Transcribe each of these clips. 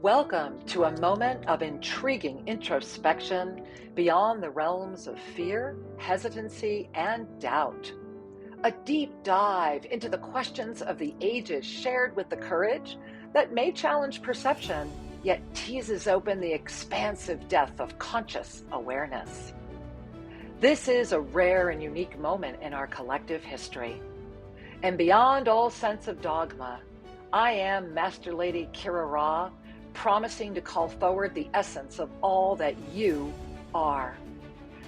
Welcome to a moment of intriguing introspection beyond the realms of fear, hesitancy, and doubt. A deep dive into the questions of the ages shared with the courage that may challenge perception, yet teases open the expansive depth of conscious awareness. This is a rare and unique moment in our collective history. And beyond all sense of dogma, I am Master Lady Kira Ra, promising to call forward the essence of all that you are.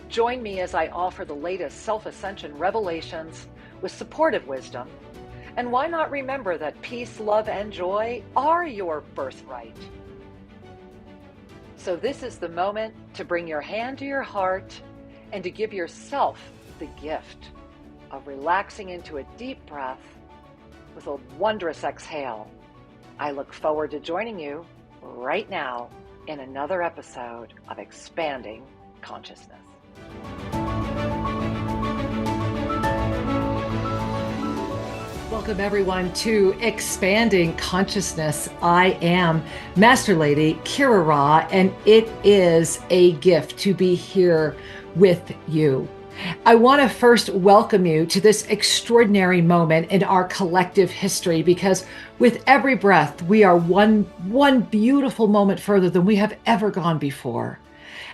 Join me as I offer the latest self-ascension revelations with supportive wisdom. And why not remember that peace, love, and joy are your birthright? So this is the moment to bring your hand to your heart and to give yourself the gift of relaxing into a deep breath with a wondrous exhale. I look forward to joining you right now in another episode of Expanding Consciousness. Welcome everyone to Expanding Consciousness. I am Master Lady Kira Ra, and it is a gift to be here with you. I want to first welcome you to this extraordinary moment in our collective history, because with every breath, we are one beautiful moment further than we have ever gone before.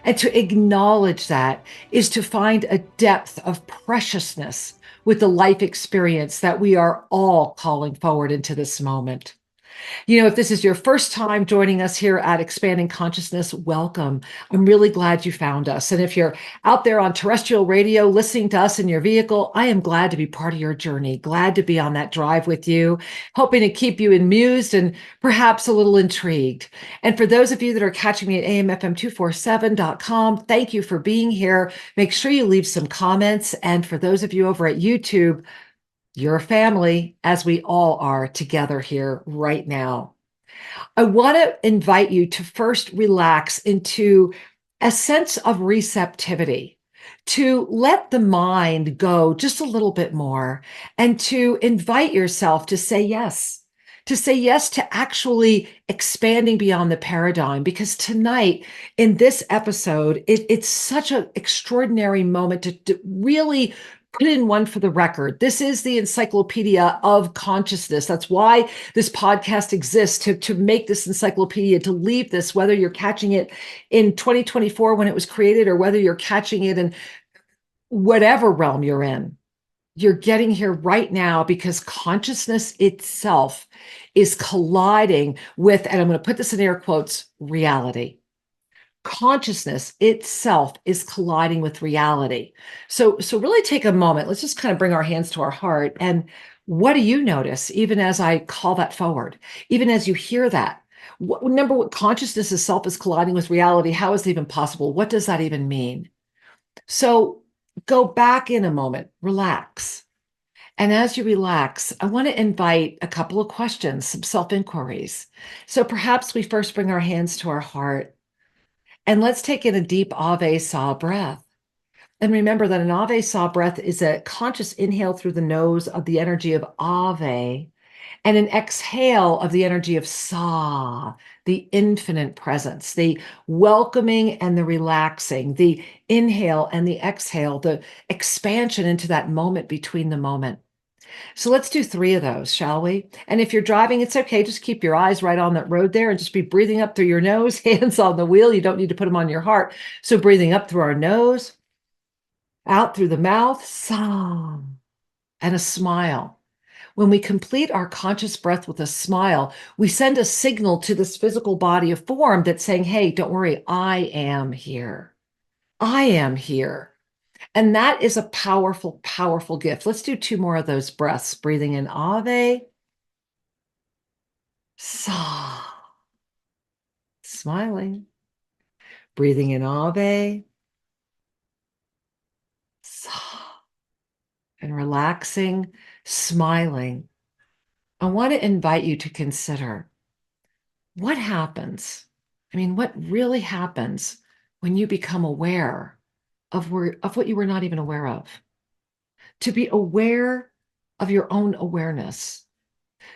And to acknowledge that is to find a depth of preciousness with the life experience that we are all calling forward into this moment. You know, if this is your first time joining us here at Expanding Consciousness, welcome. I'm really glad you found us. And if you're out there on terrestrial radio listening to us in your vehicle, I am glad to be part of your journey, glad to be on that drive with you, hoping to keep you amused and perhaps a little intrigued. And for those of you that are catching me at amfm247.com, thank you for being here. Make sure you leave some comments. And for those of you over at YouTube, you're a family, as we all are together here right now. I want to invite you to first relax into a sense of receptivity, to let the mind go just a little bit more, and to invite yourself to say yes to actually expanding beyond the paradigm. Because tonight in this episode, it's such an extraordinary moment to really put in one for the record. This is the encyclopedia of consciousness. That's why this podcast exists, to make this encyclopedia, to leave this, whether you're catching it in 2024 when it was created, or whether you're catching it in whatever realm you're in. You're getting here right now because consciousness itself is colliding with, and I'm going to put this in air quotes, reality. Consciousness itself is colliding with reality. So really take a moment. Let's just kind of bring our hands to our heart. And what do you notice, even as I call that forward, even as you hear that? Remember, what consciousness itself is colliding with reality. How is it even possible? What does that even mean? So go back in a moment, relax. And as you relax, I want to invite a couple of questions, some self-inquiries. So perhaps we first bring our hands to our heart. And let's take in a deep Ave Sa breath. And remember that an Ave Sa breath is a conscious inhale through the nose of the energy of Ave, and an exhale of the energy of Sa, the infinite presence, the welcoming and the relaxing, the inhale and the exhale, the expansion into that moment between the moment. So let's do 3 of those, shall we? And if you're driving, it's okay. Just keep your eyes right on that road there and just be breathing up through your nose, hands on the wheel. You don't need to put them on your heart. So breathing up through our nose, out through the mouth, and a smile. When we complete our conscious breath with a smile, we send a signal to this physical body of form that's saying, hey, don't worry, I am here. I am here. And that is a powerful, powerful gift. Let's do 2 more of those breaths. Breathing in Ave, Sa, smiling. Breathing in Ave, Sa, and relaxing, smiling. I want to invite you to consider what happens. I mean, what really happens when you become aware of what you were not even aware of? To be aware of your own awareness.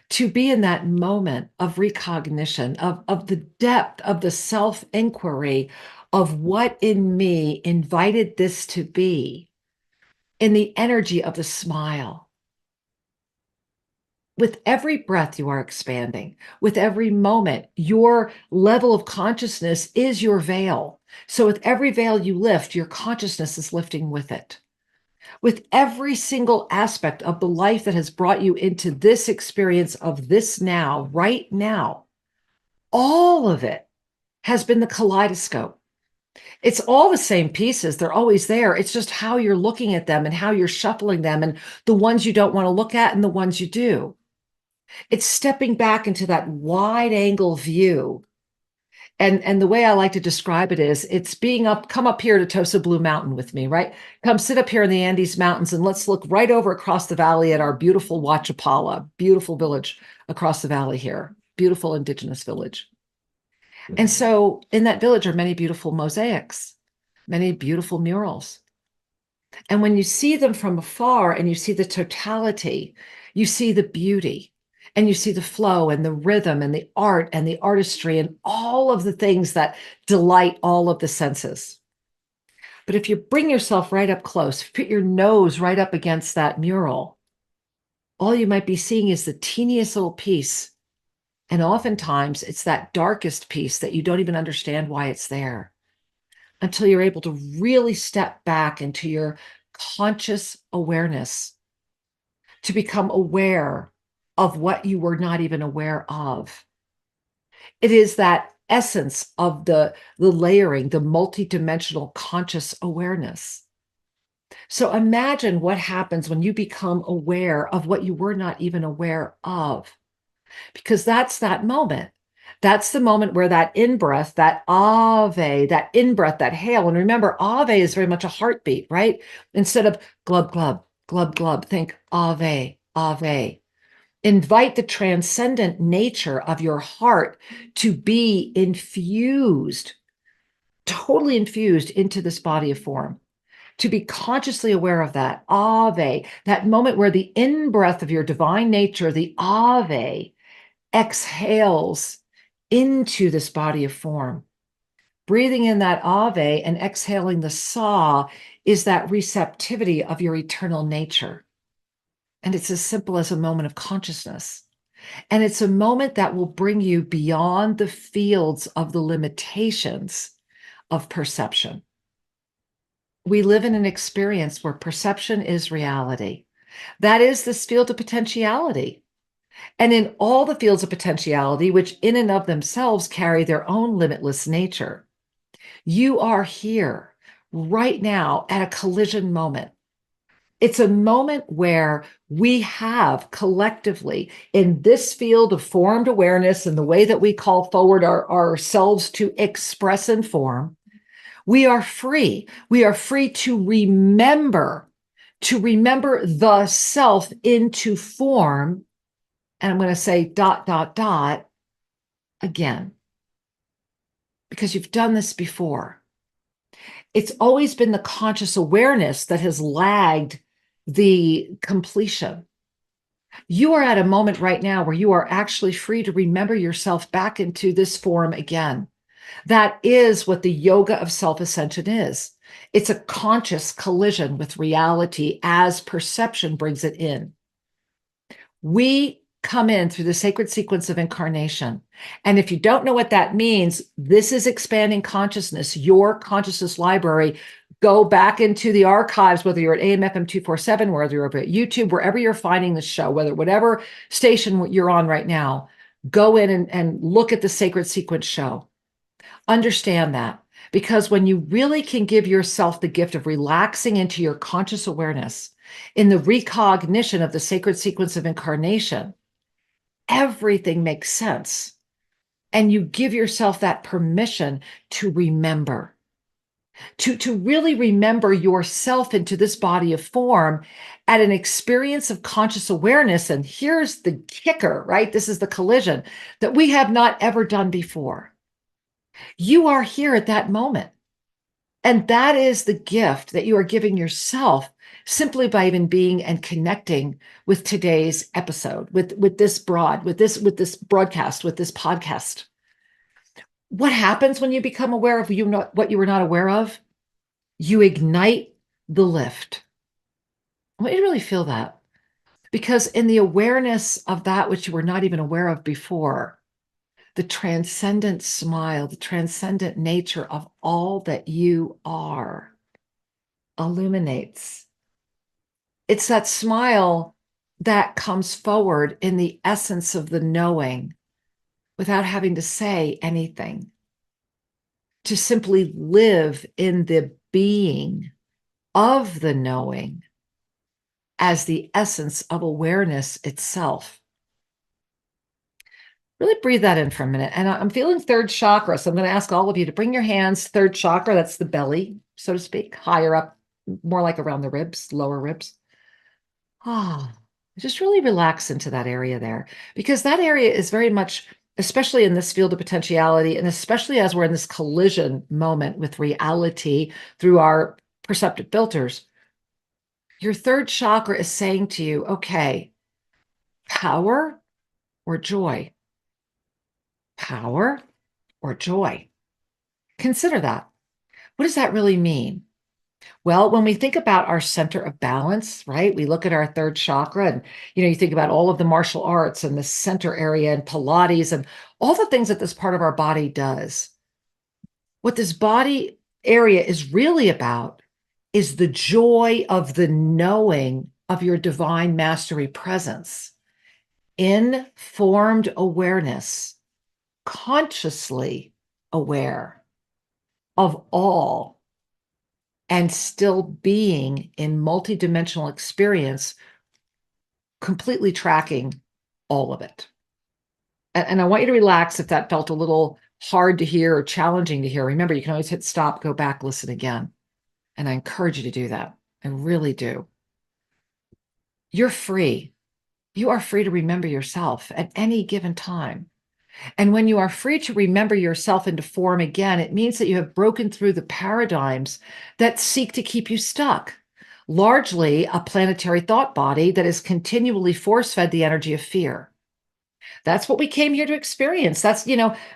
to be in that moment of recognition, of the depth of the self-inquiry of what in me invited this to be, in the energy of the smile. With every breath, you are expanding. With every moment, your level of consciousness is your veil. So with every veil you lift, your consciousness is lifting with it. With every single aspect of the life that has brought you into this experience of this now, right now, all of it has been the kaleidoscope. It's all the same pieces. They're always there. It's just how you're looking at them and how you're shuffling them and the ones you don't want to look at and the ones you do. It's stepping back into that wide angle view. And the way I like to describe it is it's being up, come up here to Tosa Blue Mountain with me, right? Come sit up here in the Andes Mountains and let's look right over across the valley at our beautiful Huachapala, beautiful village across the valley here, beautiful indigenous village. And so in that village are many beautiful mosaics, many beautiful murals. And when you see them from afar and you see the totality, you see the beauty and you see the flow and the rhythm and the art and the artistry and all of the things that delight all of the senses. But if you bring yourself right up close, put your nose right up against that mural, all you might be seeing is the teeniest little piece. And oftentimes it's that darkest piece that you don't even understand why it's there, until you're able to really step back into your conscious awareness to become aware of what you were not even aware of. It is that essence of the layering, the multidimensional conscious awareness. So imagine what happens when you become aware of what you were not even aware of, because that's that moment. That's the moment where that in-breath, that ave, that in-breath, that hail. And remember, ave is very much a heartbeat, right? Instead of glub, glub, glub, glub, think ave, ave. Invite the transcendent nature of your heart to be infused, totally infused into this body of form, to be consciously aware of that ave, that moment where the in-breath of your divine nature, the ave, exhales into this body of form. Breathing in that ave and exhaling the sa is that receptivity of your eternal nature. And it's as simple as a moment of consciousness. And it's a moment that will bring you beyond the fields of the limitations of perception. We live in an experience where perception is reality. That is this field of potentiality. And in all the fields of potentiality, which in and of themselves carry their own limitless nature, you are here right now at a collision moment. It's a moment where we have collectively, in this field of formed awareness and the way that we call forward ourselves to express and form, we are free. We are free to remember the self into form. And I'm going to say ... again, because you've done this before. It's always been the conscious awareness that has lagged the completion. You are at a moment right now where you are actually free to remember yourself back into this form again. That is what the yoga of self-ascension is. It's a conscious collision with reality as perception brings it in. We come in through the sacred sequence of incarnation. And if you don't know what that means, this is expanding consciousness, your consciousness library. Go back into the archives, whether you're at AMFM 247, whether you're over at YouTube, wherever you're finding the show, whatever station you're on right now, go in and look at the sacred sequence show. Understand that, because when you really can give yourself the gift of relaxing into your conscious awareness in the recognition of the sacred sequence of incarnation, everything makes sense. And you give yourself that permission to remember, to really remember yourself into this body of form at an experience of conscious awareness. And here's the kicker, right? This is the collision that we have not ever done before. You are here at that moment. And that is the gift that you are giving yourself simply by even being and connecting with today's episode, with this broadcast, with this podcast. What happens when you become aware of what you were not aware of? You ignite the lift. I want you to really feel that, because in the awareness of that which you were not even aware of before, the transcendent smile, the transcendent nature of all that you are illuminates. It's that smile that comes forward in the essence of the knowing without having to say anything, to simply live in the being of the knowing as the essence of awareness itself. Really breathe that in for a minute. And I'm feeling third chakra. So I'm going to ask all of you to bring your hands, third chakra, that's the belly, so to speak, higher up, more like around the ribs, lower ribs. Just really relax into that area there, because that area is very much, especially in this field of potentiality, and especially as we're in this collision moment with reality through our perceptive filters, your third chakra is saying to you, okay, power or joy? Power or joy? Consider that. What does that really mean? Well, when we think about our center of balance, right? We look at our third chakra and, you think about all of the martial arts and the center area and Pilates and all the things that this part of our body does. What this body area is really about is the joy of the knowing of your divine mastery presence, informed awareness, consciously aware of all, and still being in multidimensional experience, completely tracking all of it. And I want you to relax if that felt a little hard to hear or challenging to hear. Remember, you can always hit stop, go back, listen again. And I encourage you to do that. I really do. You're free. You are free to remember yourself at any given time. And when you are free to remember yourself into form again, it means that you have broken through the paradigms that seek to keep you stuck. Largely a planetary thought body that is continually force-fed the energy of fear. That's what we came here to experience. That's,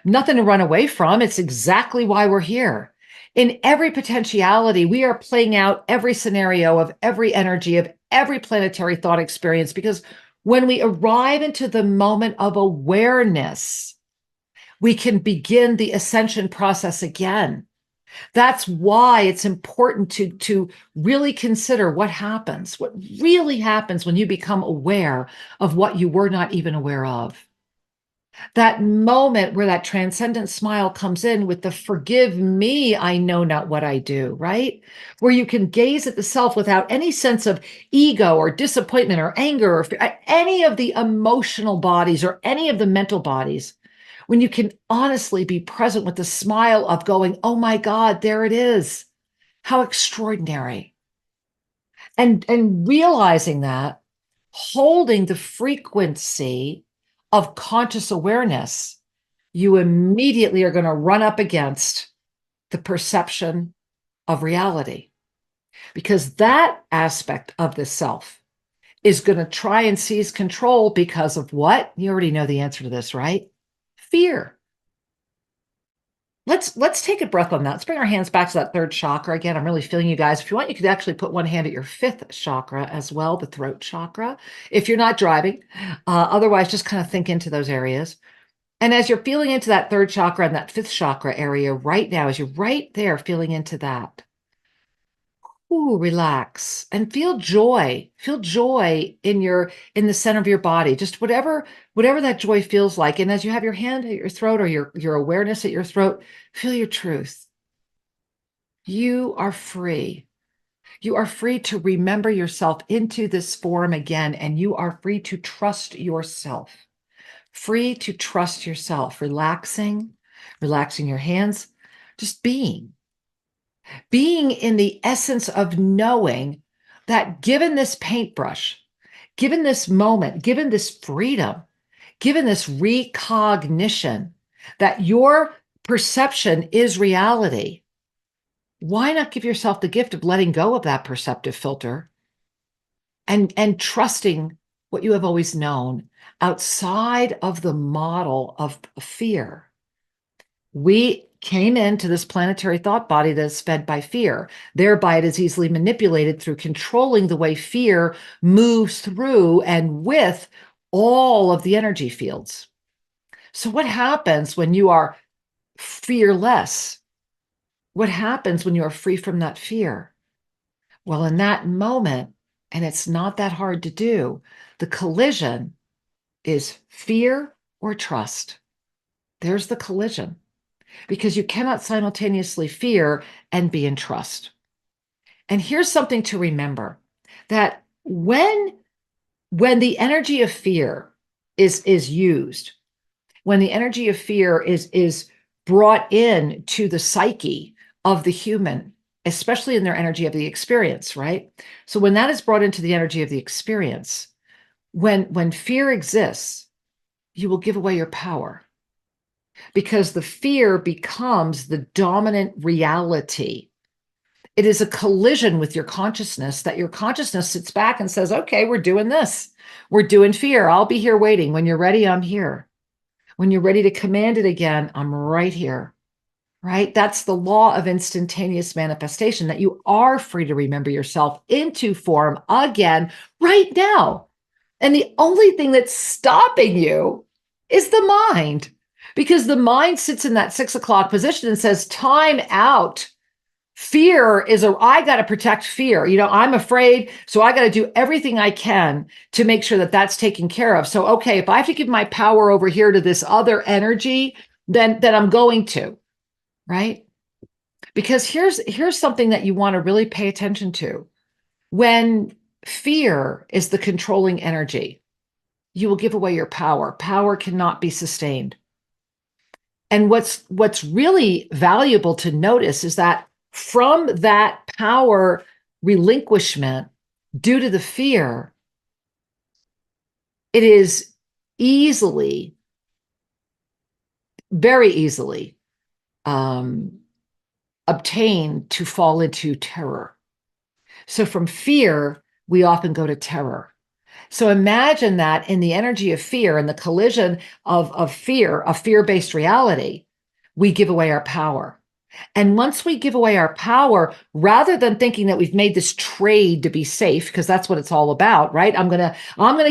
nothing to run away from. It's exactly why we're here. In every potentiality, we are playing out every scenario of every energy of every planetary thought experience, because when we arrive into the moment of awareness, we can begin the ascension process again. That's why it's important to really consider what really happens when you become aware of what you were not even aware of. That moment where that transcendent smile comes in with the forgive me, I know not what I do, right? Where you can gaze at the self without any sense of ego or disappointment or anger or any of the emotional bodies or any of the mental bodies. When you can honestly be present with the smile of going, oh my God, there it is. How extraordinary. And realizing that, holding the frequency of conscious awareness, you immediately are going to run up against the perception of reality, because that aspect of the self is going to try and seize control because of what? You already know the answer to this, right? Fear. Let's take a breath on that. Let's bring our hands back to that third chakra again. I'm really feeling you guys. If you want, you could actually put one hand at your fifth chakra as well, the throat chakra, if you're not driving. Otherwise, just kind of think into those areas. And as you're feeling into that third chakra and that fifth chakra area right now, as you're right there feeling into that, relax and feel joy. Feel joy in the center of your body. Just whatever that joy feels like. And as you have your hand at your throat or your awareness at your throat, feel your truth. You are free. You are free to remember yourself into this form again, and you are free to trust yourself. Free to trust yourself. Relaxing your hands, just being in the essence of knowing that given this paintbrush, given this moment, given this freedom, given this recognition that your perception is reality, why not give yourself the gift of letting go of that perceptive filter and trusting what you have always known outside of the model of fear? We came into this planetary thought body that is fed by fear. Thereby, it is easily manipulated through controlling the way fear moves through and with all of the energy fields. So, what happens when you are fearless? What happens when you are free from that fear? Well, in that moment, and it's not that hard to do, the collision is fear or trust. There's the collision, because you cannot simultaneously fear and be in trust. And here's something to remember, that when the energy of fear is used, when the energy of fear is brought in to the psyche of the human, especially in their energy of the experience, right? So when that is brought into the energy of the experience, when fear exists, you will give away your power, because the fear becomes the dominant reality. It is a collision with your consciousness, that your consciousness sits back and says, okay, we're doing this. We're doing fear. I'll be here waiting. When you're ready, I'm here. When you're ready to command it again, I'm right here, right? That's the law of instantaneous manifestation, that you are free to remember yourself into form again right now. And the only thing that's stopping you is the mind, because the mind sits in that 6 o'clock position and says, time out. Fear is I got to protect fear. I'm afraid, so I got to do everything I can to make sure that that's taken care of. So, okay, if I have to give my power over here to this other energy, then I'm going to, right? Because here's something that you want to really pay attention to. When fear is the controlling energy, you will give away your power. Power cannot be sustained. And what's really valuable to notice is that from that power relinquishment due to the fear, it is easily, very easily, obtained to fall into terror. So from fear, we often go to terror. So imagine that in the energy of fear and the collision of fear, a fear-based reality, we give away our power. And once we give away our power, rather than thinking that we've made this trade to be safe, because that's what it's all about, right? I'm gonna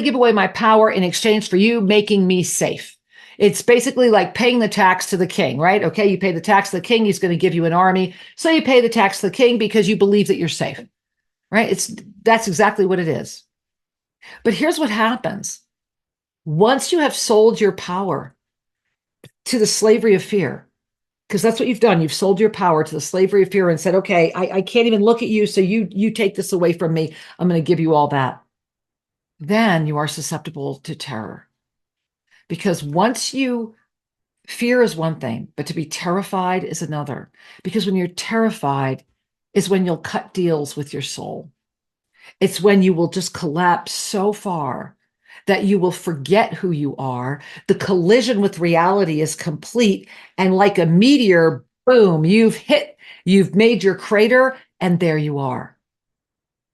give away my power in exchange for you making me safe. It's basically like paying the tax to the king, right? Okay, you pay the tax to the king, he's going to give you an army. So you pay the tax to the king because you believe that you're safe, right? That's exactly what it is. But here's what happens. Once you have sold your power to the slavery of fear, because that's what you've done. You've sold your power to the slavery of fear and said, okay, I can't even look at you, so you take this away from me. I'm going to give you all that. Then you are susceptible to terror. Because fear is one thing, but to be terrified is another. Because when you're terrified is when you'll cut deals with your soul. It's when you will just collapse so far that you will forget who you are. The collision with reality is complete. And like a meteor, boom, you've made your crater, and there you are.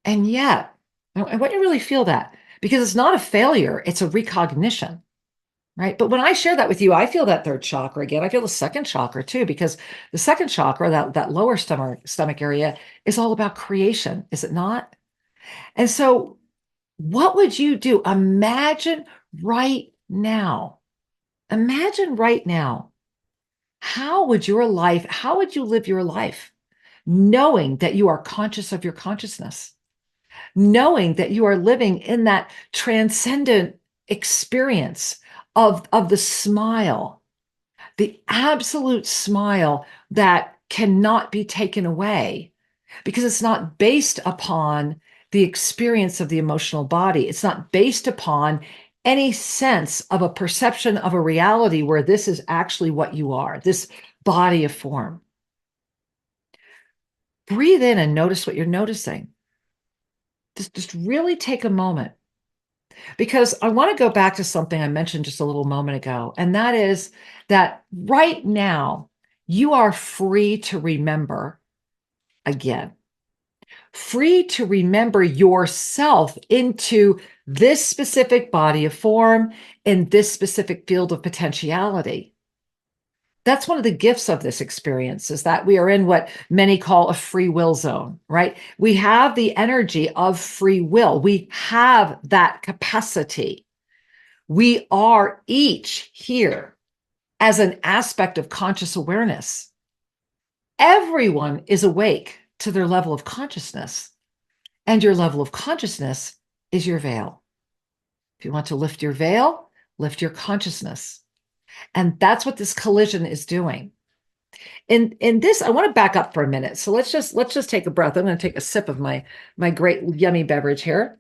And yet, I want you to really feel that, because it's not a failure, it's a recognition, right? But when I share that with you, I feel that third chakra again. I feel the second chakra too, because the second chakra, that lower stomach area, is all about creation, is it not? And so what would you do? Imagine right now, how would you live your life, knowing that you are conscious of your consciousness, knowing that you are living in that transcendent experience of the smile, the absolute smile that cannot be taken away, because it's not based upon the experience of the emotional body. It's not based upon any sense of a perception of a reality where this is actually what you are, this body of form. Breathe in and notice what you're noticing. Just really take a moment, because I want to go back to something I mentioned just a little moment ago, and that is that right now you are free to remember again. Free to remember yourself into this specific body of form in this specific field of potentiality. That's one of the gifts of this experience, is that we are in what many call a free will zone, right? We have the energy of free will. We have that capacity. We are each here as an aspect of conscious awareness. Everyone is awake to their level of consciousness, and your level of consciousness is your veil. If you want to lift your veil, lift your consciousness. And that's what this collision is doing. In this, I want to back up for a minute. So let's just take a breath. I'm going to take a sip of my great yummy beverage here.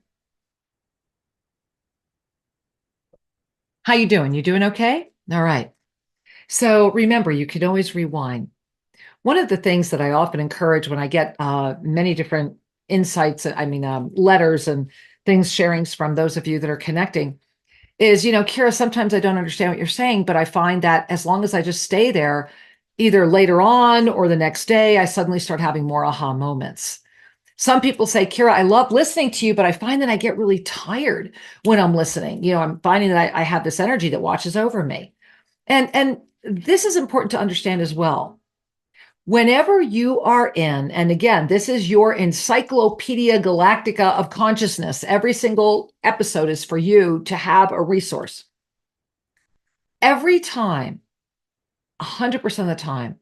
How you doing? You doing okay? All right. So remember, you can always rewind. One of the things that I often encourage when I get many different insights, letters and things, sharings from those of you that are connecting, is, Kira, sometimes I don't understand what you're saying, but I find that as long as I just stay there, either later on or the next day, I suddenly start having more aha moments. Some people say, Kira, I love listening to you, but I find that I get really tired when I'm listening. I'm finding that I have this energy that watches over me. And this is important to understand as well. Whenever you are in, and again, this is your encyclopedia galactica of consciousness. Every single episode is for you to have a resource. Every time, 100% of the time,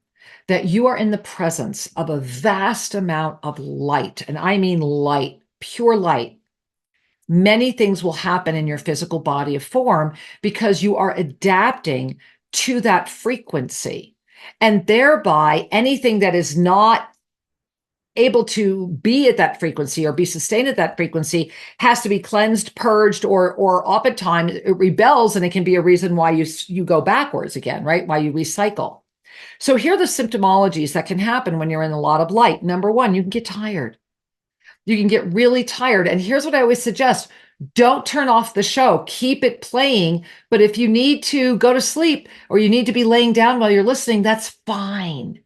that you are in the presence of a vast amount of light, and I mean light, pure light, many things will happen in your physical body of form because you are adapting to that frequency. And thereby, anything that is not able to be at that frequency or be sustained at that frequency has to be cleansed, purged, or oftentimes it rebels, and it can be a reason why you go backwards again, right? Why you recycle. So here are the symptomologies that can happen when you're in a lot of light. Number one, you can get tired. You can get really tired. And here's what I always suggest. Don't turn off the show. Keep it playing. But if you need to go to sleep or you need to be laying down while you're listening, that's fine.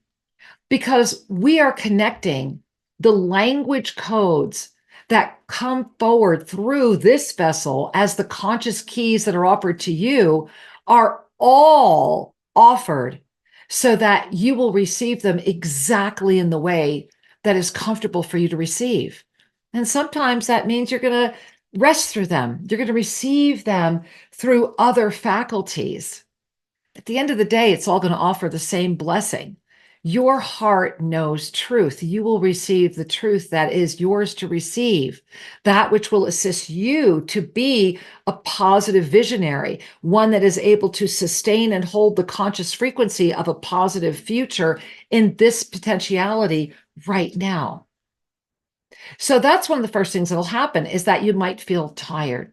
Because we are connecting the language codes that come forward through this vessel as the conscious keys that are offered to you are all offered so that you will receive them exactly in the way that is comfortable for you to receive. And sometimes that means you're going to rest through them. You're going to receive them through other faculties. At the end of the day, it's all going to offer the same blessing. Your heart knows truth. You will receive the truth that is yours to receive, that which will assist you to be a positive visionary, one that is able to sustain and hold the conscious frequency of a positive future in this potentiality right now. So that's one of the first things that will happen, is that you might feel tired.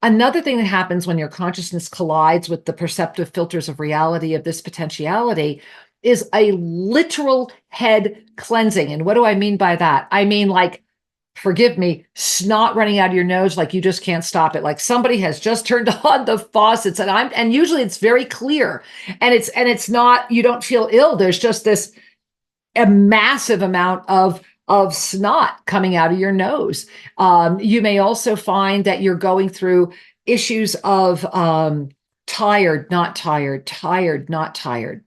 Another thing that happens when your consciousness collides with the perceptive filters of reality of this potentiality is a literal head cleansing. And what do I mean by that? I mean, like, forgive me, snot running out of your nose, like you just can't stop it. Like somebody has just turned on the faucets, and usually it's very clear, and it's not, you don't feel ill. There's just a massive amount of snot coming out of your nose. You may also find that you're going through issues of tired, not tired, tired, not tired.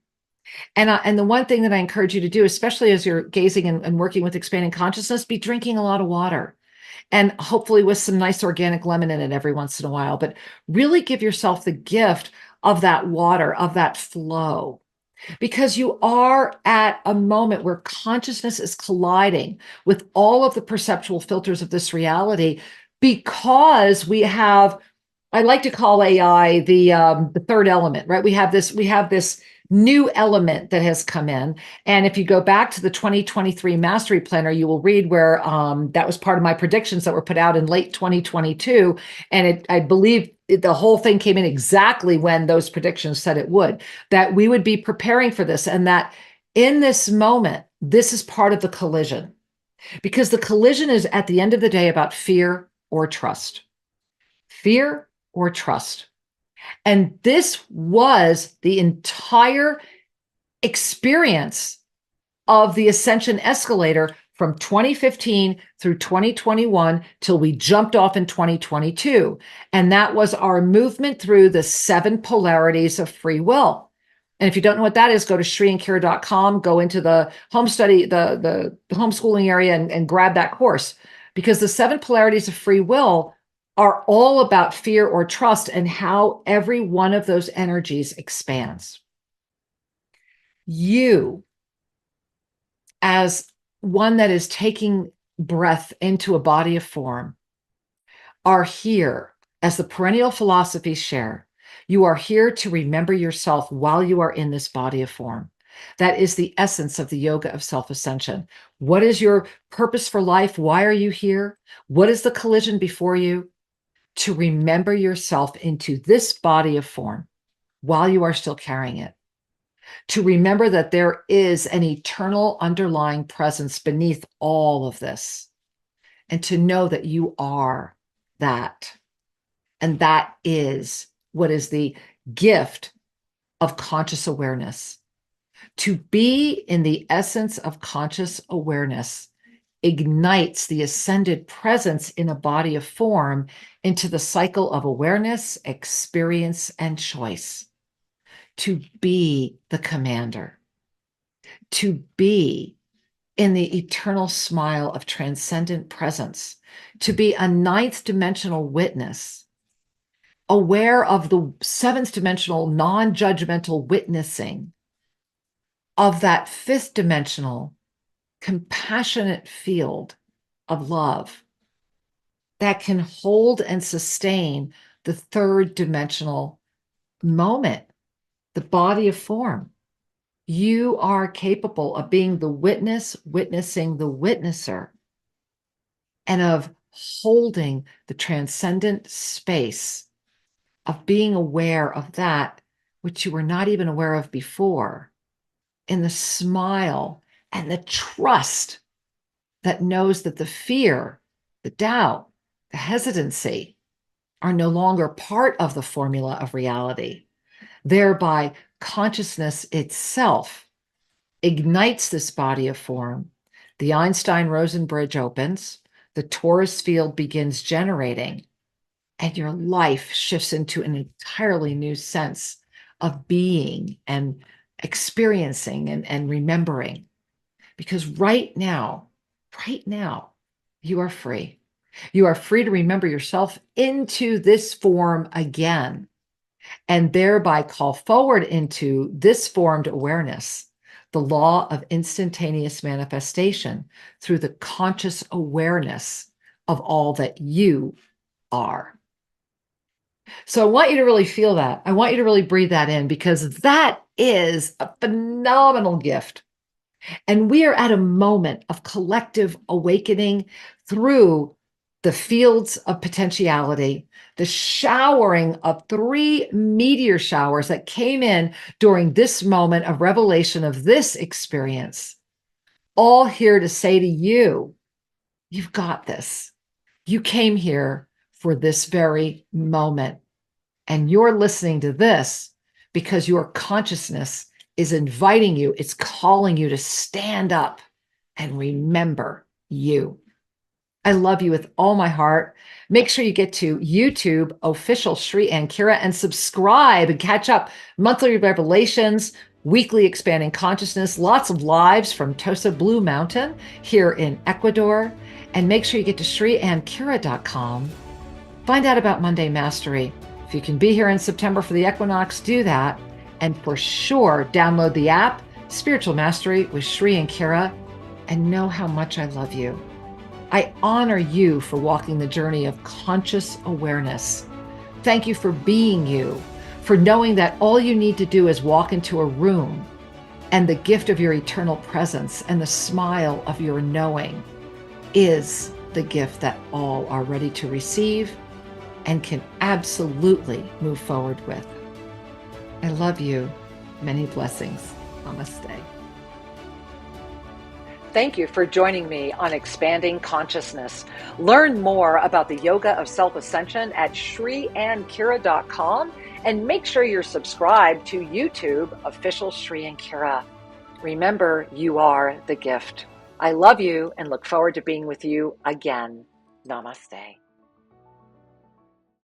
And the one thing that I encourage you to do, especially as you're gazing and working with expanding consciousness, be drinking a lot of water, and hopefully with some nice organic lemon in it every once in a while. But really give yourself the gift of that water, of that flow, because you are at a moment where consciousness is colliding with all of the perceptual filters of this reality, because we have, I like to call AI the third element, right? We have this new element that has come in. And if you go back to the 2023 Mastery Planner, you will read where that was part of my predictions that were put out in late 2022. And I believe the whole thing came in exactly when those predictions said it would, that we would be preparing for this, and that in this moment, this is part of the collision, because the collision is at the end of the day about fear or trust. Fear or trust. And this was the entire experience of the ascension escalator from 2015 through 2021 till we jumped off in 2022. And that was our movement through the 7 polarities of free will. And if you don't know what that is, go to shriandkira.com, go into the home study, the homeschooling area and grab that course, because the 7 polarities of free will are all about fear or trust and how every one of those energies expands. You, as one that is taking breath into a body of form, are here, as the perennial philosophies share. You are here to remember yourself while you are in this body of form. That is the essence of the Yoga of Self-Ascension. What is your purpose for life? Why are you here? What is the collision before you? To remember yourself into this body of form while you are still carrying it. To remember that there is an eternal underlying presence beneath all of this. And to know that you are that. And that is what is the gift of conscious awareness. To be in the essence of conscious awareness ignites the ascended presence in a body of form into the cycle of awareness, experience, and choice. To be the commander, to be in the eternal smile of transcendent presence, to be a 9th dimensional witness, aware of the 7th dimensional non-judgmental witnessing of that 5th dimensional compassionate field of love that can hold and sustain the 3rd dimensional moment, the body of form. You are capable of being the witness, witnessing the witnesser, and of holding the transcendent space of being aware of that which you were not even aware of before, in the smile and the trust that knows that the fear, the doubt, the hesitancy are no longer part of the formula of reality. Thereby, consciousness itself ignites this body of form. The Einstein-Rosen bridge opens, the torus field begins generating, and your life shifts into an entirely new sense of being and experiencing and remembering. Because right now, you are free. You are free to remember yourself into this form again, and thereby call forward into this formed awareness, the law of instantaneous manifestation through the conscious awareness of all that you are. So I want you to really feel that. I want you to really breathe that in, because that is a phenomenal gift. And we are at a moment of collective awakening through the fields of potentiality, the showering of 3 meteor showers that came in during this moment of revelation of this experience, all here to say to you, you've got this. You came here for this very moment, and you're listening to this because your consciousness is inviting you, it's calling you to stand up and remember you. I love you with all my heart. Make sure you get to YouTube, official Shri and Kira, and subscribe and catch up. Monthly revelations, weekly expanding consciousness, lots of lives from Tosa Blue Mountain here in Ecuador. And make sure you get to shriandkira.com. Find out about Monday Mastery. If you can be here in September for the equinox, do that. And for sure, download the app, Spiritual Mastery with Shri and Kira, and know how much I love you. I honor you for walking the journey of conscious awareness. Thank you for being you, for knowing that all you need to do is walk into a room, and the gift of your eternal presence and the smile of your knowing is the gift that all are ready to receive and can absolutely move forward with. I love you. Many blessings. Namaste. Thank you for joining me on Expanding Consciousness. Learn more about the Yoga of Self-Ascension at shriandkira.com, and make sure you're subscribed to YouTube, official Shri and Kira. Remember, you are the gift. I love you and look forward to being with you again. Namaste.